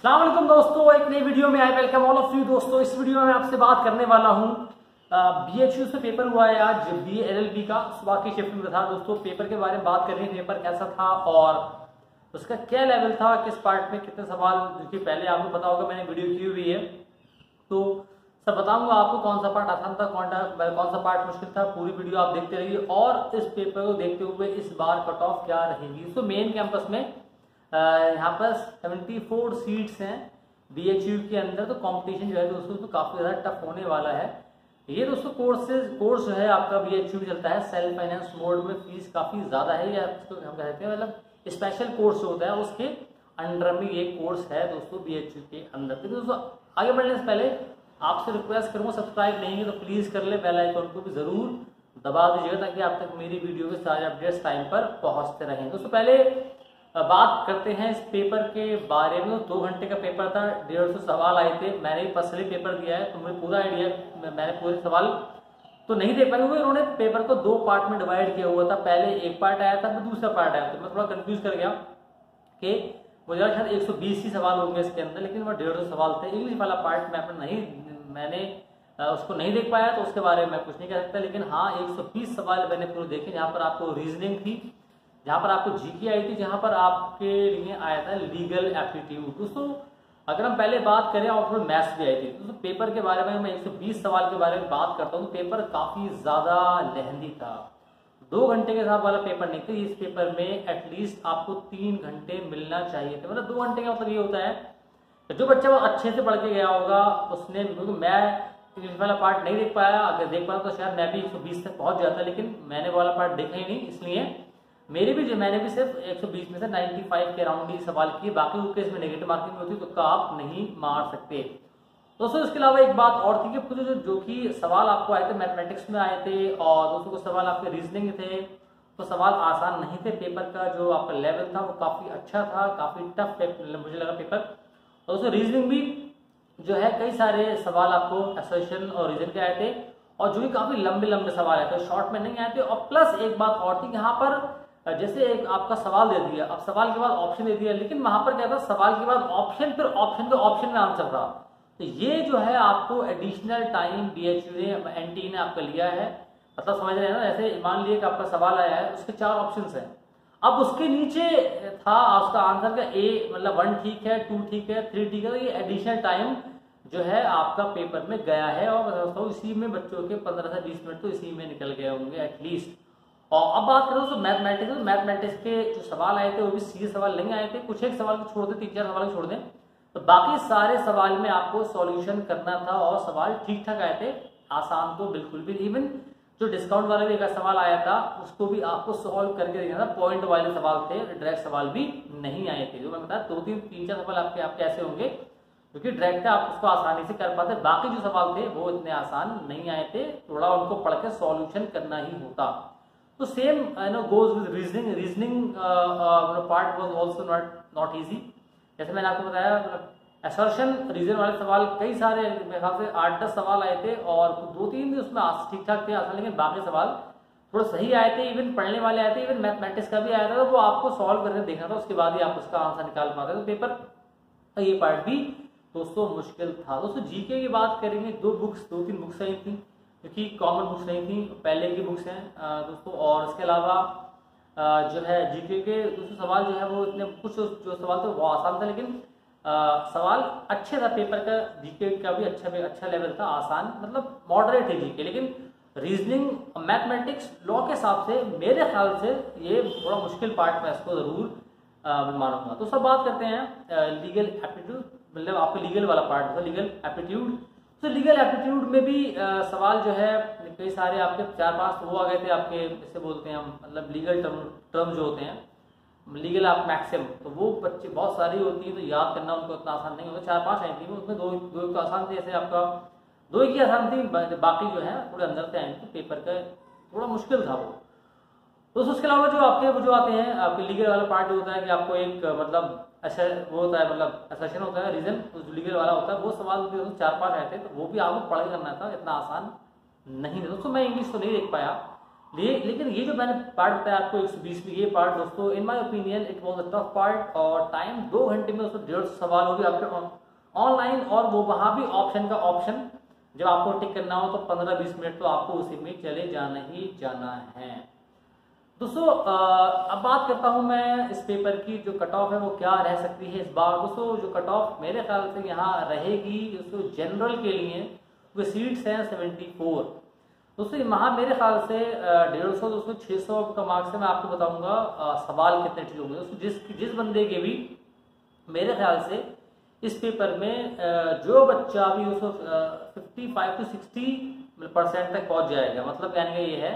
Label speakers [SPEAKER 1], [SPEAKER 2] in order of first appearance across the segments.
[SPEAKER 1] अस्सलाम वालेकुम दोस्तों, एक नई वीडियो में I welcome all of you. दोस्तों इस वीडियो में मैं आपसे बात करने वाला हूँ BHU से पेपर हुआ है आज BA LLB का सुबह की शिफ्ट में था। दोस्तों पेपर के बारे में बात कर रहे हैं, पेपर कैसा था और उसका क्या लेवल था, किस पार्ट में कितने सवाल, जो कि पहले आपको पता होगा मैंने वीडियो की हुई है, तो सब बताऊंगा आपको कौन सा पार्ट आसान था, कौन सा पार्ट मुश्किल था। पूरी वीडियो आप देखते रहिए और इस पेपर को देखते हुए इस बार कट ऑफ क्या रहेगी। तो मेन कैंपस में यहाँ पर 74 सीट्स हैं BHU के अंदर, तो कंपटीशन जो है दोस्तों तो काफी ज्यादा टफ होने वाला है। ये दोस्तों कोर्स जो है आपका BHU में चलता है सेल्फ फाइनेंस मोड में, फीस काफी ज्यादा है, या हम कहते हैं मतलब स्पेशल कोर्स होता है उसके अंडर में ये कोर्स है दोस्तों BHU के अंदर। तो दोस्तों आगे बढ़ने से पहले आपसे रिक्वेस्ट करूंगा, सब्सक्राइब नहीं है तो प्लीज कर ले, बेल आइकन को भी जरूर दबा दीजिएगा ताकि आप तक मेरी वीडियो के सारे अपडेट्स टाइम पर पहुंचते रहें। दोस्तों पहले बात करते हैं इस पेपर के बारे में। 2 घंटे का पेपर था, 150 सवाल आए थे। मैंने भी पर्सनली पेपर दिया है तो मुझे पूरा आइडिया, मैंने पूरे सवाल तो नहीं देख पाए क्योंकि उन्होंने पेपर को 2 पार्ट में डिवाइड किया हुआ था। पहले एक पार्ट आया था, फिर दूसरा पार्ट आया था। मैं थोड़ा कंफ्यूज कर गया कि मुझे शायद 120 ही सवाल होंगे इसके अंदर, लेकिन वो 150 सवाल थे। इंग्लिश वाला पार्ट मैंने उसको नहीं देख पाया तो उसके बारे में मैं कुछ नहीं कह सकता, लेकिन हाँ 120 सवाल मैंने पूरे देखे, जहाँ पर आपको रीजनिंग थी, जहां पर आपको जीके आई थी, जहां पर आपके लिए आया था लीगल एप्टीट्यूड। दोस्तों अगर हम पहले बात करें और थोड़ा मैथ्स भी आई थी। दोस्तों पेपर के बारे में मैं 120 सवाल के बारे में बात करता हूँ तो पेपर काफी ज्यादा लेंथी था। 2 घंटे के हिसाब वाला पेपर नहीं था। इस पेपर में एटलीस्ट आपको 3 घंटे मिलना चाहिए थे। मतलब 2 घंटे का मतलब ये होता है जो बच्चा वो अच्छे से पढ़ के गया होगा उसने, क्योंकि मैं इंग्लिश वाला पार्ट नहीं देख पाया, अगर देख पाया तो शायद मैं भी 120 तक पहुंच जाता, लेकिन मैंने वाला पार्ट देखा ही नहीं, इसलिए मैंने भी सिर्फ 120 में से 95 के अराउंड ही सवाल किए। बाकी केस में नेगेटिव मार्किंग होती तो का आप नहीं मार सकते। दोस्तों इसके अलावा एक बात और थी कि जो कि सवाल आपको आए थे मैथमेटिक्स में आए थे, और दोस्तों कुछ सवाल आपके रीजनिंग थे, तो सवाल आसान नहीं थे। पेपर का जो आपका लेवल था वो काफी अच्छा था, काफी टफ मुझे लगा पेपर। दोस्तों रीजनिंग भी जो है कई सारे सवाल आपको असर्शन और रीजन के आए थे, और जो भी काफी लंबे लंबे सवाल आए थे, शॉर्ट में नहीं आए थे। और प्लस एक बात और थी, यहाँ पर जैसे एक आपका सवाल दे दिया, अब सवाल के बाद ऑप्शन दे दिया, लेकिन वहां पर क्या था, सवाल के बाद ऑप्शन, फिर ऑप्शन के ऑप्शन में आंसर था। तो ये जो है आपको एडिशनल टाइम BHU ने NT ने आपका लिया है। मतलब समझ रहे हैं ना, जैसे मान लिया कि आपका सवाल आया है, उसके 4 ऑप्शन है, अब उसके नीचे था उसका आंसर का A, मतलब 1 ठीक है, 2 ठीक है, 3 ठीक है, तो ये एडिशनल टाइम जो है आपका पेपर में गया है। और मैं समझता हूँ इसी में बच्चों के 15 से 20 मिनट तो इसी में निकल गए होंगे एटलीस्ट। और अब बात करो तो मैथमेटिक्स के जो सवाल आए थे वो भी सीधे सवाल नहीं आए थे, कुछ एक सवाल को छोड़ दे, 3-4 सवाल को छोड़ दें तो बाकी सारे सवाल में आपको सॉल्यूशन करना था, और सवाल ठीक ठाक आए थे, आसान तो बिल्कुल भी। इवन जो डिस्काउंट वाला भी एक सवाल आया था उसको भी आपको सॉल्व करके देखना था। पॉइंट वाले सवाल थे, डायरेक्ट सवाल भी नहीं आए थे। जो मैं बताया 2-3-4 सवाल आपके ऐसे होंगे क्योंकि डायरेक्ट आप उसको आसानी से कर पाते, बाकी जो सवाल थे वो इतने आसान नहीं आए थे, थोड़ा उनको पढ़ के सॉल्यूशन करना ही होता। तो same goes with reasoning part was also not easy. जैसे मैंने आपको बताया, मतलब असर्शन रीजन वाले सवाल कई सारे, मेरे ख्याल से 8-10 सवाल आए थे, और 2-3 उसमें ठीक ठाक थे आसान, लेकिन बाकी सवाल थोड़ा सही आए थे। इवन पढ़ने वाले आए थे, इवन मैथमेटिक्स का भी आया था, तो वो आपको सॉल्व करके देखना था, उसके बाद ही आप उसका आंसर निकाल पाते। तो पेपर का ये पार्ट भी दोस्तों मुश्किल था। दोस्तों जीके की बात करेंगे, 2-3 बुक्स आई थी क्योंकि कॉमन बुक्स नहीं थी, पहले की बुक्स हैं दोस्तों। और इसके अलावा जो है जीके के दोस्तों सवाल जो है वो इतने, कुछ जो सवाल थे वो आसान था, लेकिन सवाल अच्छे था पेपर का। जीके का भी अच्छा लेवल था, आसान मतलब मॉडरेट है जीके, लेकिन रीजनिंग मैथमेटिक्स लॉ के हिसाब से मेरे ख्याल से ये थोड़ा मुश्किल पार्ट में इसको जरूर मानूंगा। तो सब बात करते हैं लीगल एप्टीट्यूड, मतलब आपका लीगल वाला पार्ट था लीगल एप्टीट्यूड। तो लीगल एप्टीट्यूड में भी सवाल जो है कई सारे आपके 4-5 वो आ गए थे आपके, जैसे बोलते हैं हम, मतलब लीगल टर्म जो होते हैं, लीगल आप मैक्सिम, तो वो बच्चे बहुत सारी होती है तो याद करना उनको इतना आसान नहीं होता। 4-5 आई थी, उसमें 2 आसान थे, जैसे आपका 2 ही आसान थी, बाकी जो है थोड़े अंदर से आए थे, पेपर का थोड़ा मुश्किल था वो। तो उसके अलावा जो आपके जो आते हैं, आपके लीगल वाला पार्ट जो होता है कि आपको एक मतलब अच्छा वो होता है, मतलब असर्शन होता है, रीजन जो लीगल वाला होता है, वो सवाल 4-5 आए थे, तो वो भी आपको पढ़ करना था, इतना आसान नहीं था। दोस्तों मैं इंग्लिश तो नहीं देख पाया, लेकिन ये जो मैंने पार्ट बताया आपको 120 में, ये पार्ट दोस्तों इन my opinion it was a tough part, और टाइम 2 घंटे में दोस्तों 150 सवाल हो गए आपके ऑनलाइन, और वो वहां भी ऑप्शन का ऑप्शन जब आपको टिक करना हो तो 15-20 मिनट तो आपको उसी में चले जाना ही जाना है दोस्तों। अब बात करता हूं मैं इस पेपर की जो कट ऑफ है वो क्या रह सकती है इस बार दोस्तों। जो कट ऑफ मेरे ख्याल से यहाँ रहेगी दोस्तों जनरल के लिए, वो सीट्स हैं 74 दोस्तों। वहाँ मेरे ख्याल से 150 दोस्तों 600 का मार्क्स है। मैं आपको बताऊंगा सवाल कितने ठीक होंगे दोस्तों। जिस बंदे के भी मेरे ख्याल से इस पेपर में जो बच्चा भी दोस्तों 55 to 60% तक पहुंच जाएगा, मतलब कहने का ये है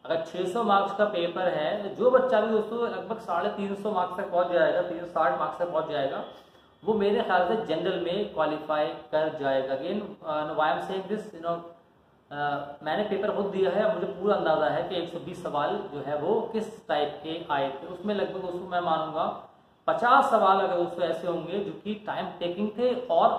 [SPEAKER 1] अगर 600 मार्क्स का पेपर है तो जो बच्चा भी दोस्तों लगभग 350 मार्क्स तक पहुंच जाएगा, 360 मार्क्स तक पहुंच जाएगा, वो मेरे ख्याल से जनरल में क्वालिफाई कर जाएगा। Again why I am saying this, मैंने पेपर खुद दिया है, मुझे पूरा अंदाजा है कि 120 सवाल जो है वो किस टाइप के आए थे। उसमें लगभग दोस्तों मैं मानूंगा 50 सवाल अगर दोस्तों ऐसे होंगे जो कि टाइम टेकिंग थे और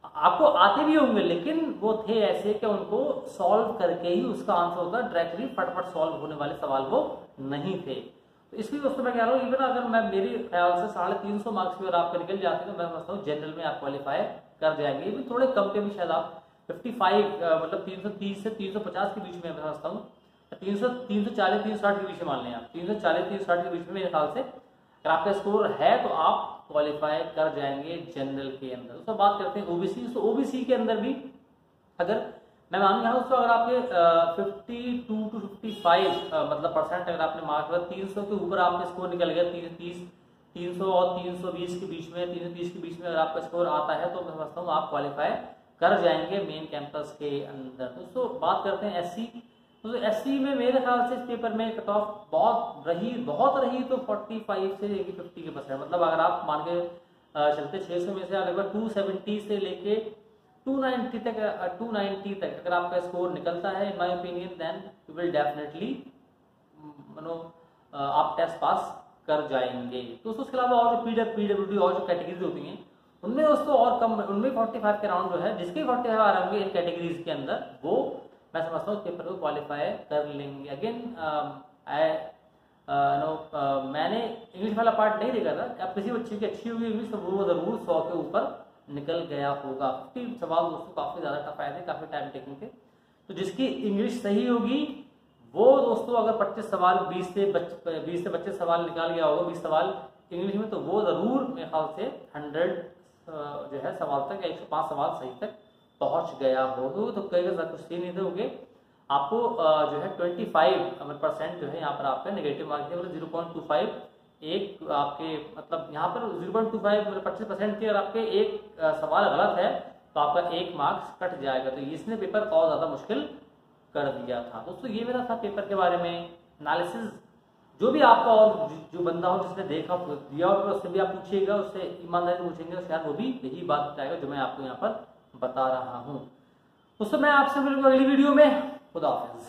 [SPEAKER 1] आपको आते भी होंगे, लेकिन वो थे ऐसे कि उनको सॉल्व करके ही उसका आंसर होगा, डायरेक्टली फटाफट सॉल्व होने वाले सवाल वो नहीं थे। तो इसलिए दोस्तों मैं कह रहा हूँ इवन अगर मैं मेरे ख्याल से 350 मार्क्स में आपका निकल जाते हैं तो मैं समझता हूँ जनरल में आप क्वालिफाई कर जाएंगे। इवन थोड़े कम पे भी शायद आप 55 मतलब 330 से 350 के बीच में मैं समझता हूँ, 340 360 के बीच में मान लें आप, 340 360 के बीच में मेरे ख्याल से अगर आपका स्कोर है तो आप क्वालिफाई कर जाएंगे जनरल के अंदर। तो बात करते हैं ओबीसी। तो ओबीसी के अंदर भी अगर मैं मानूंगा दोस्तों अगर आपके 52 to 55 मतलब परसेंट अगर आपने मार्क किया 300 के ऊपर आपका स्कोर निकल गया, 300 और 320 के बीच में, 330 के बीच में अगर आपका स्कोर आता है तो मैं समझता हूँ आप क्वालिफाई कर जाएंगे मेन कैंपस के अंदर। दोस्तों बात करते हैं एससी। तो एससी में मेरे ख्याल से इस पेपर में कट ऑफ बहुत रही तो 45 से लेके 50 के परसेंट, मतलब अगर आप मान के चलते 600 में से लगभग 270 से लेके 290 तक अगर आपका स्कोर निकलता है in my opinion then you will definitely आप टेस्ट पास कर जाएंगे। तो उसके अलावा और जो पीडब्ल्यूडी और जो कैटेगरीज होती हैं उनमें दोस्तों और कम, उनमें 45 के राउंड जो है जिसके 45 आ रहे होंगे इन कैटेगरीज के अंदर वो मैं समझता हूँ पेपर को क्वालिफाई कर लेंगे। अगेन मैंने इंग्लिश वाला पार्ट नहीं देखा था, अब किसी बच्चे की अच्छी होगी इंग्लिश तो वो जरूर 100 के ऊपर निकल गया होगा। 50 सवाल दोस्तों काफी ज्यादा टफ आए थे, काफी टाइम टेकिंग थे। तो जिसकी इंग्लिश सही होगी वो दोस्तों अगर 25 सवाल 20 से 25 सवाल निकाल गया होगा 20 सवाल इंग्लिश में, तो वो जरूर मेरे ख्याल से 100 जो है सवाल तक, 105 सवाल सही तक पहुंच गया हो। तो कई कुछ नहीं दोगे आपको जो है 25% जो है यहाँ पर आपका नेगेटिव मार्क है, मतलब 0.25 एक आपके, मतलब यहाँ पर 0.25 मतलब 25% के अगर आपके एक सवाल गलत है तो आपका 1 मार्क्स कट जाएगा। तो इसने पेपर और ज्यादा मुश्किल कर दिया था। दोस्तों ये मेरा था पेपर के बारे में एनालिसिस। जो भी आपका और जो बंदा हो जिसने देखा दिया हो उससे भी आप पूछिएगा, उससे ईमानदारी से पूछेंगे शायद वो भी यही बात बताएगा जो मैं आपको यहाँ पर बता रहा हूँ। दोस्तों मैं आपसे मिलूंगा अगली वीडियो में। खुदा हाफिज।